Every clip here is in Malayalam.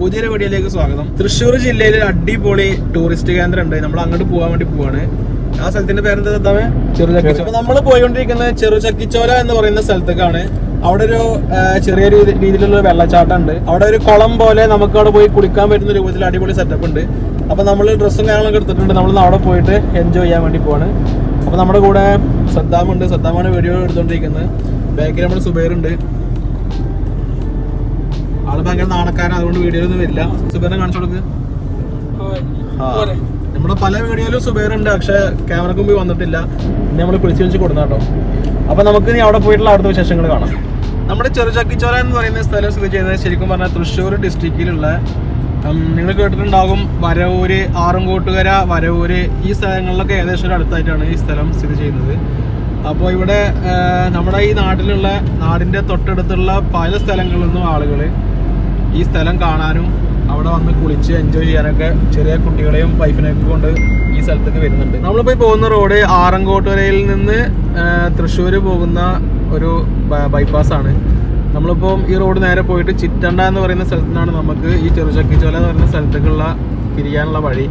പുതിയൊരു വീഡിയോയിലേക്ക് സ്വാഗതം. തൃശ്ശൂർ ജില്ലയിൽ അടിപൊളി ടൂറിസ്റ്റ് കേന്ദ്രം ഉണ്ട്. നമ്മൾ അങ്ങോട്ട് പോകാൻ വേണ്ടി പോവാണ്. ആ സ്ഥലത്തിന്റെ പേരെന്താ? ചെറുചക്കിച്ചോല. നമ്മൾ പോയിക്കൊണ്ടിരിക്കുന്നത് ചെറുചക്കിച്ചോല എന്ന് പറയുന്ന സ്ഥലത്തേക്കാണ്. അവിടെ ഒരു ചെറിയ രീതിയിലുള്ള വെള്ളച്ചാട്ടം ഉണ്ട്. അവിടെ ഒരു കുളം പോലെ നമുക്ക് അവിടെ പോയി കുളിക്കാൻ പറ്റുന്ന രൂപത്തിൽ അടിപൊളി സെറ്റപ്പ് ഉണ്ട്. അപ്പൊ നമ്മൾ ഡ്രസ്സും കാര്യങ്ങളൊക്കെ എടുത്തിട്ടുണ്ട്. നമ്മൾ അവിടെ പോയിട്ട് എൻജോയ് ചെയ്യാൻ വേണ്ടി പോവാണ്. അപ്പൊ നമ്മുടെ കൂടെ സദ്ദാമുണ്ട്. സദ്ദാമാണ് വീഡിയോ എടുത്തോണ്ടിരിക്കുന്നത്. ബാക്കിൽ നമ്മൾ സുബൈറുണ്ട്. ആള് ഭയങ്കര നാണക്കാരൻ, അതുകൊണ്ട് വീഡിയോയിലൊന്നും വരില്ല. സുബൈറിനെ കാണിച്ചു കൊടുക്ക്. നമ്മുടെ പല വീഡിയോയിലും സുബൈറുണ്ട്, പക്ഷെ ക്യാമറക്ക് മുമ്പ് വന്നിട്ടില്ല. ഇനി നമ്മൾ കുളിച്ച് കൊടുക്കാം കേട്ടോ. അപ്പൊ നമുക്ക് ഇനി അവിടെ പോയിട്ടുള്ള അവിടുത്തെ വിശേഷങ്ങൾ കാണാം. നമ്മുടെ ചെറുചക്കിച്ചോല എന്ന് പറയുന്ന സ്ഥലം സ്ഥിതി ചെയ്യുന്നത് ശരിക്കും പറഞ്ഞാൽ തൃശ്ശൂർ ഡിസ്ട്രിക്റ്റിലുള്ള, നിങ്ങൾ കേട്ടിട്ടുണ്ടാകും, വരവൂര്, ആറങ്കോട്ടുകര, വരവൂര്, ഈ സ്ഥലങ്ങളിലൊക്കെ ഏകദേശം അടുത്തായിട്ടാണ് ഈ സ്ഥലം സ്ഥിതി ചെയ്യുന്നത്. അപ്പോൾ ഇവിടെ നമ്മുടെ ഈ നാടിൻ്റെ തൊട്ടടുത്തുള്ള പല സ്ഥലങ്ങളിൽ നിന്നും ആളുകൾ ഈ സ്ഥലം കാണാനും അവിടെ വന്ന് കുളിച്ച് എൻജോയ് ചെയ്യാനൊക്കെ ചെറിയ കുട്ടികളെയും വൈഫിനെയൊക്കെ കൊണ്ട് ഈ സ്ഥലത്തേക്ക് വരുന്നുണ്ട്. നമ്മളിപ്പോൾ പോകുന്ന റോഡ് ആറങ്കോട്ടുകരയിൽ നിന്ന് തൃശ്ശൂർ പോകുന്ന ഒരു ബൈപ്പാസാണ്. നമ്മളിപ്പോൾ ഈ റോഡ് നേരെ പോയിട്ട് ചിറ്റണ്ട എന്ന് പറയുന്ന സ്ഥലത്തു നിന്നാണ് നമുക്ക് ഈ ചെറുചക്കിച്ചോല എന്ന് പറയുന്ന സ്ഥലത്തേക്കുള്ള തിരിയാനുള്ള വഴി.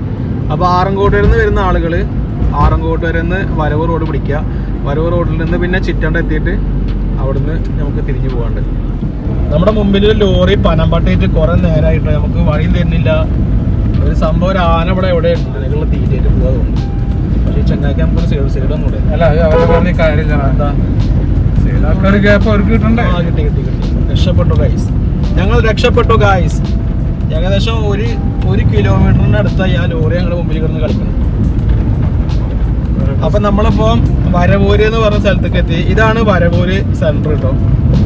അപ്പോൾ ആറങ്കോട്ടുകരയിൽ നിന്ന് വരുന്ന ആളുകൾ ആറങ്കോട്ടുകരയിൽ നിന്ന് വരവ് റോഡ് പിടിക്കുക. വരവ് റോഡിൽ നിന്ന് പിന്നെ ചിറ്റണ്ട എത്തിയിട്ട് അവിടുന്ന് നമുക്ക് തിരിഞ്ഞു പോകാണ്ട്. നമ്മുടെ മുമ്പിൽ ഒരു ലോറി പനമ്പട്ടയിട്ട് കുറെ നേരമായിട്ട് നമുക്ക് വഴിയും തരുന്നില്ല. ഒരു സംഭവം, ഒരു ആന ഇവിടെ എവിടെ ഉണ്ട്, അതിനുള്ള തീറ്റയായിട്ട് പോകാൻ തോന്നുന്നു. പക്ഷേ ഈ ചങ്ങാക്കി നമുക്കൊരു സൈഡൊന്നും കൂടെ കിട്ടി. രക്ഷപ്പെട്ടു ഗൈസ്, ഞങ്ങൾ രക്ഷപ്പെട്ടു ഗൈസ്. ഏകദേശം ഒരു കിലോമീറ്ററിന്റെ അടുത്തായി ആ ലോറി ഞങ്ങളുടെ മുമ്പിൽ കിടന്ന് കളിക്കണം. അപ്പൊ നമ്മളിപ്പോ വരവൂര് എന്ന് പറഞ്ഞ സ്ഥലത്തേക്ക് എത്തി. ഇതാണ് വരവൂര് സെന്റർ കേട്ടോ.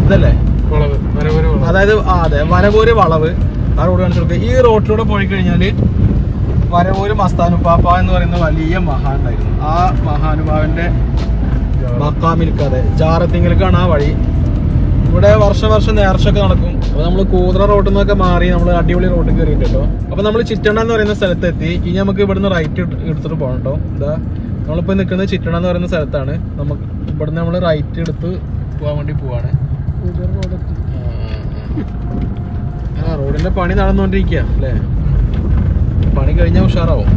ഇതല്ലേ അതായത് അതെ, വരവൂര് വളവ്. ആ റോഡ് കാണിച്ചു കൊടുക്കുക. ഈ റോഡിലൂടെ പോയി കഴിഞ്ഞാല് വരവൂര് മസ്താനുപ്പാപ്പ എന്ന് പറയുന്ന വലിയ മഹാനുണ്ടായിരുന്നു. ആ മഹാനുഭാവന്റെ മക്കാമിൽക്കതെ ജാറത്തിങ്കലേക്കാണ് ആ വഴി. ഇവിടെ വർഷം നേർച്ചയൊക്കെ നടക്കും. അപ്പൊ നമ്മൾ കൂതറ റോഡിൽ നിന്നൊക്കെ മാറി നമ്മൾ അടിപൊളി റോഡിൽ കയറിയിട്ടോ. അപ്പൊ നമ്മൾ ചിറ്റണ്ട എന്ന് പറയുന്ന സ്ഥലത്തെത്തി. ഇനി നമുക്ക് ഇവിടുന്ന് റൈറ്റ് എടുത്തിട്ട് പോകണം കേട്ടോ. എന്താ, നമ്മളിപ്പോ നിൽക്കുന്നത് ചിറ്റണ്ട എന്ന് പറയുന്ന സ്ഥലത്താണ്. നമുക്ക് ഇവിടുന്ന് നമ്മൾ റൈറ്റ് എടുത്ത് പോകാൻ വേണ്ടി പോവാണ്. റോഡിന്റെ പണി നടന്നുകൊണ്ടിരിക്കുക അല്ലേ? പണി കഴിഞ്ഞാൽ ഉഷാറാവും.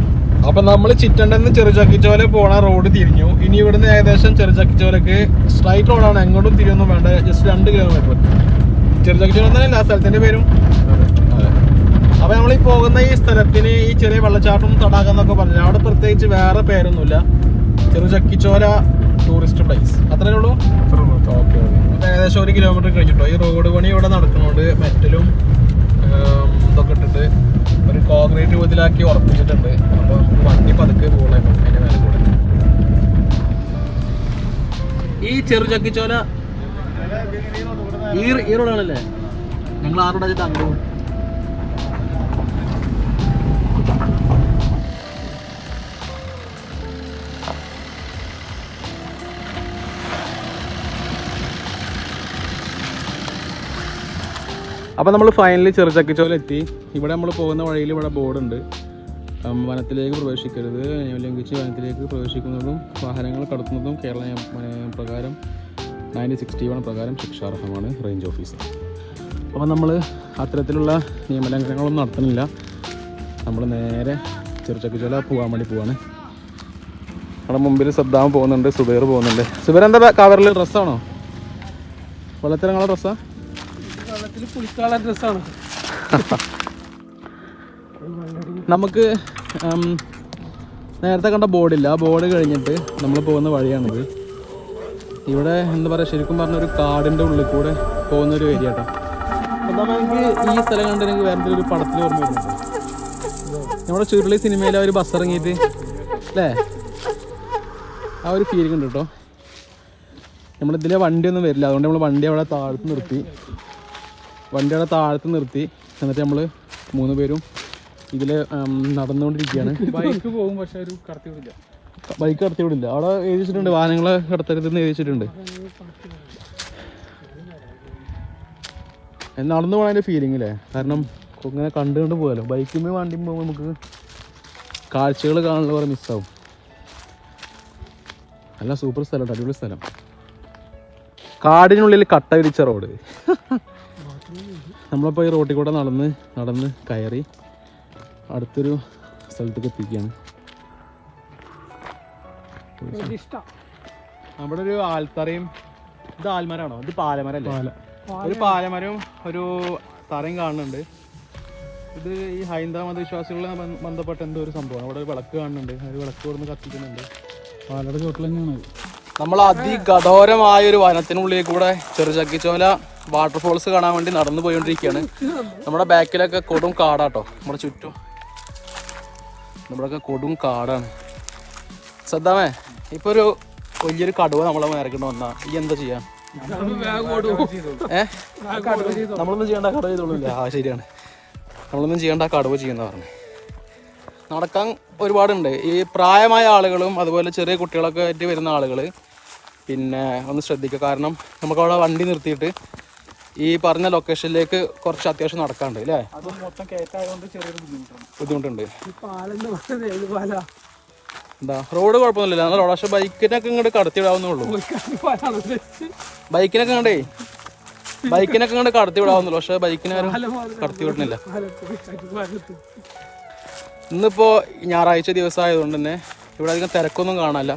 അപ്പൊ നമ്മൾ ചിറ്റണ്ടെന്ന് ചെറുചക്കിച്ചോല പോണ റോഡ് തിരിഞ്ഞു. ഇനി ഇവിടുന്ന് ഏകദേശം ചെറുചക്കിച്ചോലക്ക് സ്ട്രൈറ്റ് റോഡാണ്, എങ്ങോട്ടും തിരിയൊന്നും വേണ്ട. Just 2 kilometre. ചെറുചക്കിച്ചോല തന്നെയല്ല സ്ഥലത്തിന്റെ പേരും. അപ്പൊ നമ്മൾ ഈ പോകുന്ന ഈ സ്ഥലത്തിന് ഈ ചെറിയ വെള്ളച്ചാട്ടം തടാകം എന്നൊക്കെ പറഞ്ഞു, അവിടെ പ്രത്യേകിച്ച് വേറെ പേരൊന്നുമില്ല. ചെറുചക്കിച്ചോല ടൂറിസ്റ്റ് പ്ലേസ് അത്രേ ഉള്ളൂ. ഓക്കെ, ഏകദേശം 1 കിലോമീറ്റർ കഴിഞ്ഞിട്ടോ. ഈ റോഡ് പണി ഇവിടെ നടക്കുന്നുണ്ട്. മെറ്റലും ഇതൊക്കെ ഇട്ടിട്ട് ഒരു കോൺക്രീറ്റ് രൂപത്തിലാക്കി ഉറപ്പിച്ചിട്ടുണ്ട്. അപ്പൊ വണ്ടി പതുക്കെ പോകണം അതിന്റെ മേലെ കൂടെ. ഈ ചെറുചക്കിച്ചോല ഈ റോഡാണല്ലേ? ഞങ്ങൾ ആ റോഡായിട്ട് അങ്ങോട്ട്. അപ്പോൾ നമ്മൾ ഫൈനലി ചെറുചക്കിച്ചോല എത്തി. ഇവിടെ നമ്മൾ പോകുന്ന വഴിയിൽ ഇവിടെ ബോർഡുണ്ട്. വനത്തിലേക്ക് പ്രവേശിക്കരുത്, ലംഘിച്ച് വനത്തിലേക്ക് പ്രവേശിക്കുന്നതും വാഹനങ്ങൾ കടത്തുന്നതും കേരള പ്രകാരം 1961 പ്രകാരം ശിക്ഷാർഹമാണ്. Range officer. അപ്പോൾ നമ്മൾ അത്തരത്തിലുള്ള നിയമലംഘനങ്ങളൊന്നും നടത്തുന്നില്ല. നമ്മൾ നേരെ ചെറുചക്കിച്ചോല പോകാൻ വേണ്ടി പോവാണ്. അവിടെ മുമ്പിൽ സദ്ദാം പോകുന്നുണ്ട്, സുബൈർ പോകുന്നുണ്ട്. സുബൈർ എന്താ കവറിൽ ഡ്രസ്സാണോ? വെള്ളത്തിറങ്ങാനുള്ള ഡ്രസ്സാ? കുളിക്കാനുള്ള ഡ്രസ്സാണ്. നമുക്ക് നേരത്തെ കണ്ട ബോർഡില്ല. ആ ബോർഡ് കഴിഞ്ഞിട്ട് നമ്മൾ പോകുന്ന വഴിയാണിത്. ഇവിടെ എന്താ പറയുക, ശരിക്കും പറഞ്ഞ ഒരു കാടിൻ്റെ ഉള്ളിൽ കൂടെ പോകുന്നൊരു ഏരിയ കേട്ടോ. അപ്പം നമുക്ക് ഈ സ്ഥലം കണ്ട് എനിക്ക് വേറെ ഒരു പടത്തിൽ ഓർമ്മ വരുന്നുണ്ട്. നമ്മുടെ ചുരുളി സിനിമയിൽ ഒരു ബസ് ഇറങ്ങിയിട്ട് അല്ലേ, ആ ഒരു ഫീലിംഗ് ഉണ്ട് കേട്ടോ. നമ്മളിതിലെ വണ്ടിയൊന്നും വരില്ല, അതുകൊണ്ട് നമ്മൾ വണ്ടി അവിടെ താഴത്ത് നിർത്തി. എന്നിട്ട് നമ്മൾ 3 പേരും ഇതിൽ നടന്നുകൊണ്ടിരിക്കുകയാണ്. ബൈക്ക് പോകും, പക്ഷെ ഒരു ബൈക്ക് കടത്തി വിടില്ല. അവിടെ എഴുതിച്ചിട്ടുണ്ട്, വാഹനങ്ങളെ കടത്തരുതെന്ന് എഴുതിച്ചിട്ടുണ്ട്. നടന്നു പോകാൻ ഫീലിംഗ് അല്ലേ? കാരണം ഇങ്ങനെ കണ്ടുകൊണ്ട് പോകാമല്ലോ. ബൈക്കിൽ വണ്ടിയും പോകുമ്പോൾ നമുക്ക് കാഴ്ചകൾ കാണുന്ന പോലെ മിസ്സാവും. നല്ല സൂപ്പർ സ്ഥലം, അടിപൊളി സ്ഥലം. കാടിനുള്ളിൽ കട്ട വിരിച്ച റോഡ്. നമ്മളിപ്പോൾ ഈ റോട്ടിൽ കൂടെ നടന്ന് കയറി അടുത്തൊരു സ്ഥലത്തേക്ക് എത്തിക്കുകയാണ്. അവിടെ ഒരു ആൽത്തറയും, ഇത് ആൽമരമാണോ? ഇത് പാലമരല്ലേ? ഒരു പാലമരവും ഒരു തറയും കാണുന്നുണ്ട്. ഇത് ഈ ഹൈന്ദവ മതവിശ്വാസികളെ ബന്ധപ്പെട്ട എന്തോ ഒരു സംഭവമാണ്. അവിടെ ഒരു വിളക്ക് കാണുന്നുണ്ട്, ഒരു വിളക്ക് കൊടുന്ന് കത്തിക്കുന്നുണ്ട്. പാലയുടെ ചോട്ടിൽ തന്നെയാണ്. നമ്മൾ അതികഠോരമായ ഒരു വനത്തിനുള്ളിൽ കൂടെ ചെറുചക്കിച്ചോല വാട്ടർഫോൾസ് കാണാൻ വേണ്ടി നടന്നു പോയിക്കൊണ്ടിരിക്കുകയാണ്. നമ്മുടെ ബാക്കിലൊക്കെ കൊടും കാടാട്ടോ, നമ്മുടെ ചുറ്റും നമ്മുടെയൊക്കെ കൊടും കാടാണ്. സദ്ദാമേ, ഇപ്പോൾ ഒരു വലിയൊരു കടുവ നമ്മളെ മേരക്കൊണ്ട് വന്നാൽ ഈ എന്താ ചെയ്യാ? നമ്മളൊന്നും ചെയ്യേണ്ട, കടുവ ചെയ്തോളൂല്ല. ശരിയാണ്, നമ്മളൊന്നും ചെയ്യേണ്ട, കടുവ ചെയ്യുന്ന പറഞ്ഞു. നടക്കാൻ ഒരുപാടുണ്ട്. ഈ പ്രായമായ ആളുകളും അതുപോലെ ചെറിയ കുട്ടികളൊക്കെ ആയിട്ട് വരുന്ന ആളുകൾ പിന്നെ ഒന്ന് ശ്രദ്ധിക്കുക. കാരണം നമുക്കവിടെ വണ്ടി നിർത്തിയിട്ട് ഈ പറഞ്ഞ ലൊക്കേഷനിലേക്ക് കുറച്ച് അത്യാവശ്യം നടക്കാണ്ട് അല്ലേ? ബുദ്ധിമുട്ടുണ്ട്. എന്താ റോഡ് കുഴപ്പമൊന്നുമില്ല, നല്ല റോഡ്. പക്ഷെ ബൈക്കിനൊക്കെ ഇങ്ങോട്ട് കടത്തി വിടാവുന്നുള്ളൂ. ബൈക്കിനൊക്കെ ഇങ്ങോട്ട് കടത്തി വിടാവുന്നുള്ളൂ. പക്ഷെ ബൈക്കിനാരും കടത്തി വിടുന്നില്ല. ഇന്നിപ്പോ ഞായറാഴ്ച ദിവസമായതുകൊണ്ട് തന്നെ ഇവിടെ അധികം തിരക്കൊന്നും കാണാനില്ല.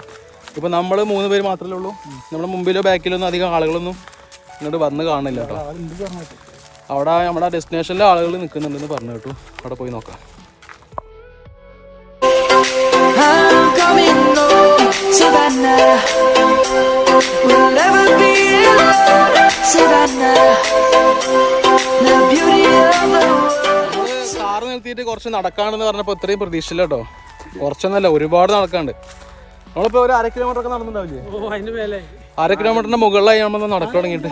ഇപ്പൊ നമ്മൾ 3 പേര് മാത്രമേ ഉള്ളൂ. നമ്മുടെ മുമ്പിലോ ബാക്കിലോ ഒന്നും അധികം ആളുകളൊന്നും ഇങ്ങോട്ട് വന്ന് കാണില്ല കേട്ടോ. അവിടെ നമ്മുടെ ഡെസ്റ്റിനേഷനിലെ ആളുകൾ നിൽക്കുന്നുണ്ടെന്ന് പറഞ്ഞു കേട്ടു. അവിടെ പോയി നോക്കാം. കാറ് നിർത്തിയിട്ട് കുറച്ച് നടക്കാണെന്ന് പറഞ്ഞപ്പോൾ ഇത്രയും പ്രതീക്ഷയില്ല കേട്ടോ. കുറച്ചൊന്നല്ല, ഒരുപാട് നടക്കാണ്ട്. നമ്മളിപ്പോ ഒരു 1/2 കിലോമീറ്റർ ഒക്കെ നടന്നിട്ടുണ്ടാവില്ലേ? 1/2 കിലോമീറ്ററിന്റെ മുകളിലായി നമ്മൾ നടക്കാൻ തുടങ്ങിയിട്ട്.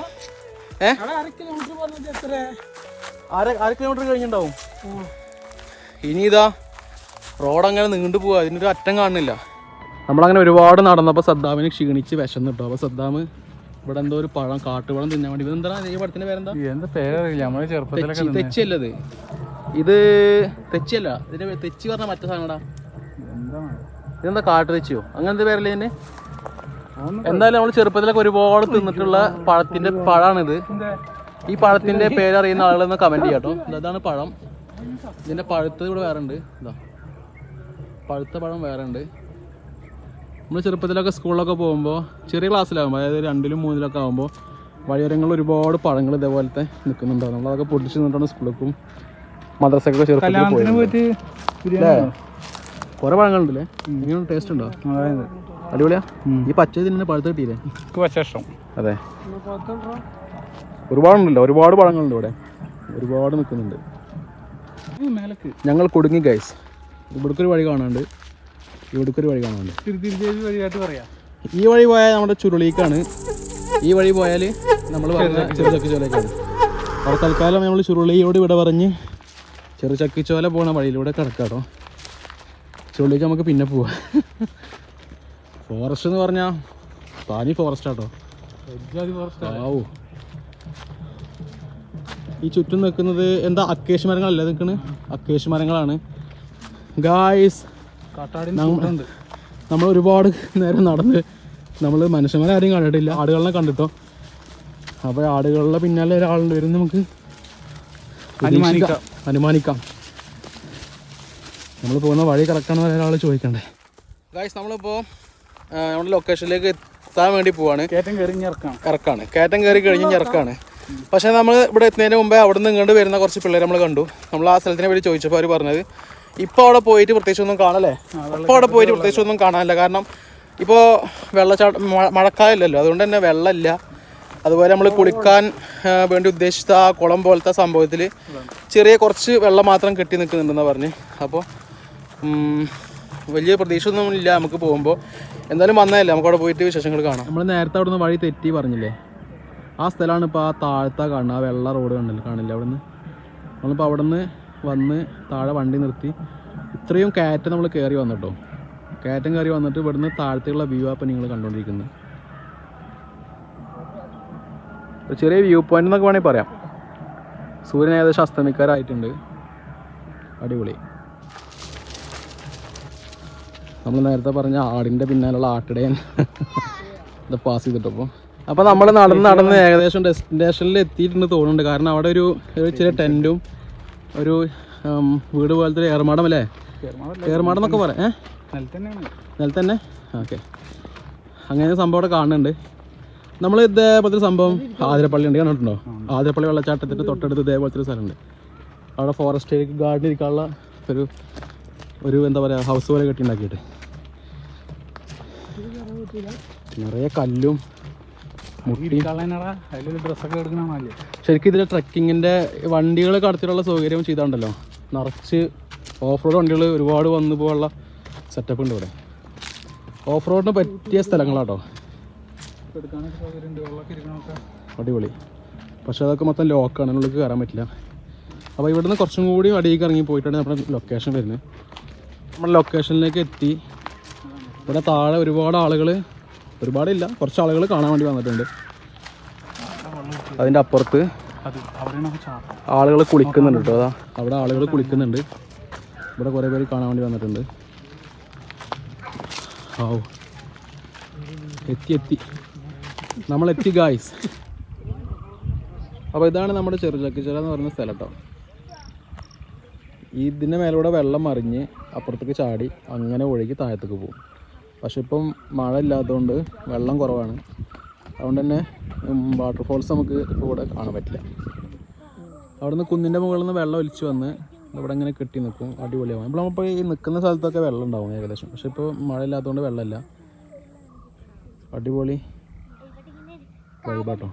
1/2 കിലോമീറ്റർ കഴിഞ്ഞിട്ടുണ്ടാവും. ഇനി ഇതാ റോഡ് അങ്ങനെ നീണ്ടു പോവാ, അതിനൊരു അറ്റം കാണുന്നില്ല. നമ്മളങ്ങനെ ഒരുപാട് നടന്നപ്പോൾ സദ്ദാമിന് ക്ഷീണിച്ച് വിശന്നു കിട്ടും. അപ്പോൾ സദ്ദാം ഇവിടെ എന്തോ ഒരു പഴം, കാട്ടുപഴം തിന്നാൻ വേണ്ടി. എന്താ ഈ പഴത്തിന്റെ പേരെന്താ? തെച്ചിയല്ലത്, ഇത് തെച്ചിയല്ല. ഇതിന്റെ തെച്ചി പറഞ്ഞ മറ്റേ സാധനടാ. ഇതെന്താ കാട്ടു തെച്ചിയോ അങ്ങനത്തെ പേരല്ലേ ഇതിന്? എന്തായാലും നമ്മൾ ചെറുപ്പത്തിലൊക്കെ ഒരുപാട് തിന്നിട്ടുള്ള പഴത്തിന്റെ പഴാണിത്. ഈ പഴത്തിന്റെ പേരറിയുന്ന ആളുകളൊന്ന് കമന്റ് ചെയ്യാട്ടോ. ഇതാണ് പഴം. ഇതിന്റെ പഴുത്തത് ഇവിടെ വേറെ ഉണ്ട്. ഇതാ പഴുത്ത പഴം വേറെ ഉണ്ട്. നമ്മൾ ചെറുപ്പത്തിലൊക്കെ സ്കൂളിലൊക്കെ പോകുമ്പോൾ ചെറിയ ക്ലാസ്സിലാകുമ്പോൾ, അതായത് 2ലും 3ലൊക്കെ ആകുമ്പോൾ വഴിയോരങ്ങളിൽ ഒരുപാട് പഴങ്ങൾ ഇതേപോലത്തെ നിൽക്കുന്നുണ്ടാവും. നമ്മളതൊക്കെ പൊട്ടിച്ച് നിന്നിട്ടാണ് സ്കൂളിലേക്കും മദ്രസക്കൊക്കെ ചെറുപ്പത്തിൽ പോയിട്ട്. കുറെ പഴങ്ങളുണ്ടല്ലേ? ഇങ്ങനെ ടേസ്റ്റ് ഉണ്ടോ? അടിപൊളിയാ. ഈ പച്ച ഇതിന് പഴുത്ത് കിട്ടിയില്ലേ? അതെ, ഒരുപാടുണ്ടല്ലോ, ഒരുപാട് പഴങ്ങളുണ്ട് ഇവിടെ, ഒരുപാട് നിൽക്കുന്നുണ്ട്. ഞങ്ങൾ കുടുങ്ങി ഗൈസ്. ഇവിടേക്കൊരു വഴി കാണാണ്ട്, ഇവിടേക്കൊരു വഴി കാണാണ്ട്. ഈ വഴി പോയാൽ നമ്മുടെ ചുരുളിക്കാണ്. ഈ വഴി പോയാൽ നമ്മൾ ചെറുചക്കിച്ചോലക്കാണ്. അപ്പോൾ തൽക്കാലം നമ്മൾ ചുരുളിയോട് ഇവിടെ പറഞ്ഞ് ചെറുചക്കിച്ചോല പോണ വഴിയിലൂടെ കിടക്കാട്ടോ. ചുരുളിക്ക് നമുക്ക് പിന്നെ പോവാം. ഫോറസ്റ്റ് എന്ന് പറഞ്ഞാൽ താനി ഫോറസ്റ്റ് ആട്ടോ. ആവൂ, ഈ ചുറ്റും നിൽക്കുന്നത് എന്താ അക്കേഷ് മരങ്ങളല്ലേ നിൽക്കുന്നത്? അക്കേഷ് മരങ്ങളാണ് ഗായ്സ്. നമ്മൾ ഒരുപാട് നേരം നടന്ന് നമ്മൾ മനുഷ്യന്മാരെ ആരെയും കണ്ടിട്ടില്ല, ആടുകളെ കണ്ടിട്ടോ. അപ്പോൾ ആടുകളുടെ പിന്നാലെ ഒരാളുണ്ട് വരും, നമുക്ക് അനുമാനിക്കാം. നമ്മൾ പോകുന്ന വഴി കറക്റ്റാണ് ഒരാൾ ചോദിക്കണ്ടേ. ഗായ്സ്, നമ്മളിപ്പോൾ നമ്മുടെ ലൊക്കേഷനിലേക്ക് എത്താൻ വേണ്ടി പോവാണ്. ഇറക്കാണ്, കയറ്റം കയറി കഴിഞ്ഞ് ഇറക്കാണ്. പക്ഷേ നമ്മൾ ഇവിടെ എത്തുന്നതിന് മുമ്പേ അവിടെ നിന്ന് ഇങ്ങോട്ട് വരുന്ന കുറച്ച് പിള്ളേർ നമ്മൾ കണ്ടു. നമ്മൾ ആ സ്ഥലത്തിനെ പറ്റി ചോദിച്ചപ്പോൾ അവർ പറഞ്ഞത് ഇപ്പോൾ അവിടെ പോയിട്ട് പ്രത്യേകിച്ചൊന്നും കാണല്ലേ. ഇപ്പോൾ അവിടെ പോയിട്ട് പ്രത്യേകിച്ചൊന്നും കാണാനില്ല. കാരണം ഇപ്പോൾ മഴക്കാലമല്ലല്ലോ, അതുകൊണ്ട് തന്നെ വെള്ളമില്ല. അതുപോലെ നമ്മൾ കുളിക്കാൻ വേണ്ടി ഉദ്ദേശിച്ച ആ കുളം പോലത്തെ സംഭവത്തിൽ ചെറിയ കുറച്ച് വെള്ളം മാത്രം കെട്ടി നിൽക്കുന്നുണ്ടെന്ന് പറഞ്ഞ്. അപ്പോൾ വലിയ പ്രതീക്ഷയൊന്നും ഇല്ല നമുക്ക് പോകുമ്പോൾ. എന്തായാലും വന്നതല്ലേ, നമുക്ക് അവിടെ പോയിട്ട് വിശേഷങ്ങൾ കാണാം. നമ്മൾ നേരത്തെ അവിടെ നിന്ന് വഴി തെറ്റി പറഞ്ഞില്ലേ, ആ സ്ഥലമാണ് ഇപ്പോൾ ആ താഴത്തെ കാണുന്നത്. ആ വെള്ള റോഡ് കാണില്ല അവിടെ നിന്ന്. നമ്മളിപ്പോൾ അവിടെ നിന്ന് വന്ന് താഴെ വണ്ടി നിർത്തി ഇത്രയും കയറ്റം നമ്മൾ കയറി വന്നിട്ടോ. കയറ്റം കയറി വന്നിട്ട് ഇവിടുന്ന് താഴത്തേക്കുള്ള വ്യൂ ആപ്പം നിങ്ങൾ കണ്ടുകൊണ്ടിരിക്കുന്നത്. ഒരു ചെറിയ വ്യൂ പോയിന്റ് എന്നൊക്കെ വേണമെങ്കിൽ പറയാം. സൂര്യൻ ഏകദേശം അസ്തമിക്കാറായിട്ടുണ്ട്. അടിപൊളി. നമ്മൾ നേരത്തെ പറഞ്ഞ ആടിൻ്റെ പിന്നാലുള്ള ആട്ടിടയൻ ഇത് പാസ് ചെയ്തിട്ടപ്പോൾ അപ്പോൾ നമ്മൾ നടന്ന് ഏകദേശം ഡെസ്റ്റിനേഷനിൽ എത്തിയിട്ടുണ്ട് തോന്നുന്നുണ്ട്. കാരണം അവിടെ ഒരു ചെറിയ ടെൻറ്റും ഒരു വീട് പോലത്തെ ഏർമാടം അല്ലേ, ഏർമാടം എന്നൊക്കെ പറയാം. നിലത്തന്നെ ഓക്കെ. അങ്ങനെ സംഭവം അവിടെ കാണുന്നുണ്ട്. നമ്മൾ ഇതേപോലത്തെ സംഭവം ആതിരപ്പള്ളി ഉണ്ട്, കണ്ടിട്ടുണ്ടോ? ആതിരപ്പള്ളി വെള്ളച്ചാട്ടത്തിൻ്റെ തൊട്ടടുത്ത് ഇതേപോലത്തെ ഒരു സ്ഥലമുണ്ട്. അവിടെ ഫോറസ്റ്റ് ഗാർഡൻ ഇരിക്കാനുള്ള ഒരു എന്താ പറയുക ഹൗസ് പോലെ കെട്ടി ഉണ്ടാക്കിയിട്ട് നിറയെ കല്ലും ശരിക്കും ഇതിൽ ട്രക്കിങ്ങിൻ്റെ വണ്ടികൾ കടത്തിലുള്ള സൗകര്യം ചെയ്താണ്ടല്ലോ, നിറച്ച് ഓഫ് റോഡ് വണ്ടികൾ ഒരുപാട് വന്നു പോകാനുള്ള സെറ്റപ്പ് ഉണ്ട് ഇവിടെ. ഓഫ് റോഡിന് പറ്റിയ സ്ഥലങ്ങളാട്ടോ, അടിപൊളി. പക്ഷെ അതൊക്കെ മൊത്തം ലോക്കാണ്, ഉള്ളിൽ കയറാൻ പറ്റില്ല. അപ്പോൾ ഇവിടുന്ന് കുറച്ചും കൂടി അടിയിലേക്ക് ഇറങ്ങി പോയിട്ടാണ് നമ്മുടെ ലൊക്കേഷൻ വരുന്നത്. നമ്മുടെ ലൊക്കേഷനിലേക്ക് എത്തി. ഇവിടെ താഴെ ഒരുപാട് ആളുകൾ, ഒരുപാടില്ല കുറച്ച് ആളുകൾ കാണാൻ വേണ്ടി വന്നിട്ടുണ്ട്. അതിൻ്റെ അപ്പുറത്ത് ആളുകൾ കുളിക്കുന്നുണ്ട് കേട്ടോ. അതാ അവിടെ ആളുകൾ കുളിക്കുന്നുണ്ട്. ഇവിടെ കുറേ പേര് കാണാൻ വേണ്ടി വന്നിട്ടുണ്ട്. ഓ എത്തി നമ്മളെത്തി ഗായ്സ്. അപ്പോൾ ഇതാണ് നമ്മുടെ ചെറുചക്കിച്ചോല എന്ന് പറയുന്ന സ്ഥലം കേട്ടോ. ഇതിൻ്റെ മേലൂടെ വെള്ളം മറിഞ്ഞ് അപ്പുറത്തേക്ക് ചാടി അങ്ങനെ ഒഴുകി താഴത്തേക്ക് പോകും. പക്ഷെ ഇപ്പം മഴ ഇല്ലാത്തതുകൊണ്ട് വെള്ളം കുറവാണ്. അതുകൊണ്ട് തന്നെ വാട്ടർഫോൾസ് നമുക്ക് ഇപ്പോൾ ഇവിടെ കാണാൻ പറ്റില്ല. അവിടെ നിന്ന് കുന്നിൻ്റെ മുകളിൽ നിന്ന് വെള്ളം ഒലിച്ച് വന്ന് ഇവിടെ ഇങ്ങനെ കെട്ടി നിൽക്കും, അടിപൊളിയാവും. നമ്മളിപ്പോൾ ഈ നിൽക്കുന്ന സ്ഥലത്തൊക്കെ വെള്ളം ഉണ്ടാവും ഏകദേശം. പക്ഷെ ഇപ്പോൾ മഴ ഇല്ലാത്തതുകൊണ്ട് വെള്ളമില്ല. അടിപൊളി വൈബാട്ടോ.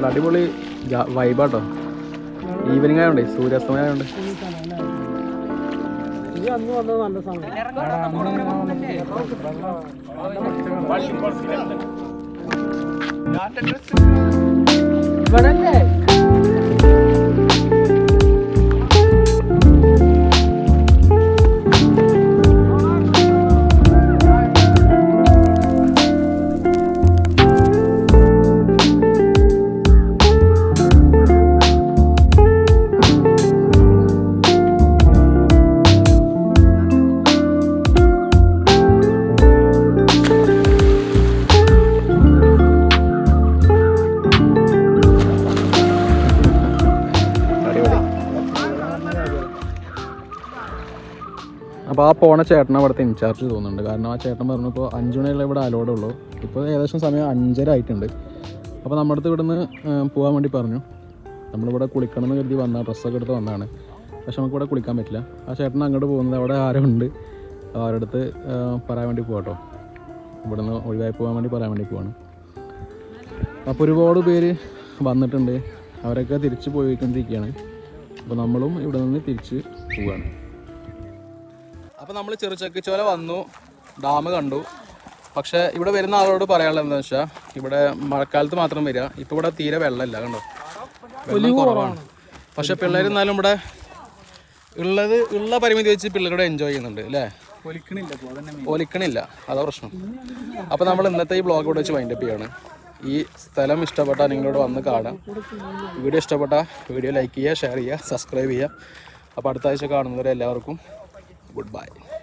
അടിപൊളി വൈബാട്ടോ. ഈവനിങ് ആയതുകൊണ്ട്, സൂര്യാസ്തമയം ആയതുകൊണ്ട്. നല്ല സമയം അപ്പോൾ ആ പോണ ചേട്ടനെ അവിടുത്തെ ഇൻചാർജ് തോന്നുന്നുണ്ട്. കാരണം ആ ചേട്ടൻ പറഞ്ഞപ്പോൾ 5 മണിയുള്ള ഇവിടെ അലോഡേ ഉള്ളൂ. ഇപ്പോൾ ഏകദേശം സമയം 5:30 ആയിട്ടുണ്ട്. അപ്പോൾ നമ്മുടെ അടുത്ത് ഇവിടുന്ന് പോകാൻ വേണ്ടി പറഞ്ഞു. നമ്മളിവിടെ കുളിക്കണം എന്ന് കരുതി വന്ന ഡ്രസ്സൊക്കെ എടുത്ത് വന്നതാണ്. പക്ഷെ നമുക്കിവിടെ കുളിക്കാൻ പറ്റില്ല. ആ ചേട്ടൻ അങ്ങോട്ട് പോകുന്നത് അവിടെ ആരും ഉണ്ട്, അവരുടെ അടുത്ത് പറയാൻ വേണ്ടി പോകാട്ടോ. ഇവിടുന്ന് ഒഴിവായി പോകാൻ വേണ്ടി പറയാൻ വേണ്ടി പോവാണ്. അപ്പോൾ ഒരുപാട് പേര് വന്നിട്ടുണ്ട്, അവരൊക്കെ തിരിച്ച് പോയിക്കൊണ്ടിരിക്കുകയാണ്. അപ്പോൾ നമ്മളും ഇവിടെ നിന്ന് തിരിച്ച് പോവുകയാണ്. അപ്പോൾ നമ്മൾ ചെറുചക്കിച്ചോല വന്നു, ഡാം കണ്ടു. പക്ഷേ ഇവിടെ വരുന്ന ആളോട് പറയാനുള്ളത് എന്താണെന്ന് വെച്ചാൽ ഇവിടെ മഴക്കാലത്ത് മാത്രം വരിക. ഇപ്പോൾ ഇവിടെ തീരെ വെള്ളമില്ല, കണ്ടോ, വെള്ളം കുറവാണ്. പക്ഷെ പിള്ളേർ എന്നാലും ഇവിടെ ഉള്ള പരിമിതി വെച്ച് പിള്ളേരോട് എൻജോയ് ചെയ്യുന്നുണ്ട് അല്ലേ, ഒലിക്കണില്ല, അതാ പ്രശ്നം. അപ്പോൾ നമ്മൾ ഇന്നത്തെ ഈ ബ്ലോഗ് ഇവിടെ വെച്ച് വൈൻഡപ്പ് ചെയ്യാണ്. ഈ സ്ഥലം ഇഷ്ടപ്പെട്ടാൽ നിങ്ങളോട് വന്ന് കാണാം. വീഡിയോ ഇഷ്ടപ്പെട്ടാൽ വീഡിയോ ലൈക്ക് ചെയ്യുക, ഷെയർ ചെയ്യുക, സബ്സ്ക്രൈബ് ചെയ്യുക. അപ്പോൾ അടുത്ത ആഴ്ച കാണുന്നവരെ എല്ലാവർക്കും goodbye.